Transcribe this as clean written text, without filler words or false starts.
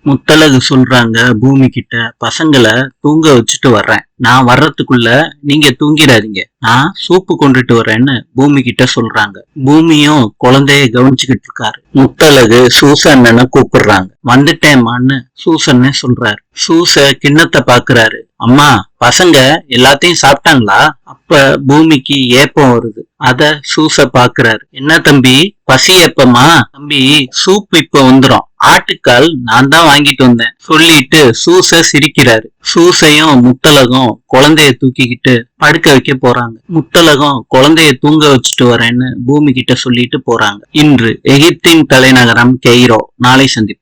முத்தழகு சொல்றாங்க பூமி கிட்ட, பசங்களை தூங்க வச்சுட்டு வர்றேன், நான் வர்றதுக்குள்ள நீங்க தூங்கிடாதீங்க, நான் சூப்பு கொண்டுட்டு வரேன்னு பூமி கிட்ட சொல்றாங்க. பூமியும் குழந்தைய கவனிச்சுக்கிட்டு இருக்காரு. முத்தழகு சூசன்னு கூப்பிடுறாங்க. வந்துட்டேம்மான்னு சூசன்னு சொல்றாரு. சூச கிண்ணத்தை பாக்குறாரு. அம்மா, பசங்க எல்லாத்தையும் சாப்பிட்டாங்களா? அப்ப பூமிக்கு ஏப்பம் வருது. அத சூச பாக்குறாரு. என்ன தம்பி, பசி எப்பமா? தம்பி, சூப் இப்ப வந்துரும், ஆட்டுக்கால் நான் தான் வாங்கிட்டு வந்தேன் சொல்லிட்டு சூச சிரிக்கிறாரு. சூசையும் முத்தழகும் குழந்தைய தூக்கிக்கிட்டு படுக்க வைக்க போறாங்க. முத்தழகும் குழந்தைய தூங்க வச்சுட்டு வரேன்னு பூமி கிட்ட சொல்லிட்டு போறாங்க. இன்று எகிப்தின் தலைநகரம் கெய்ரோ. நாளை சந்திப்போம்.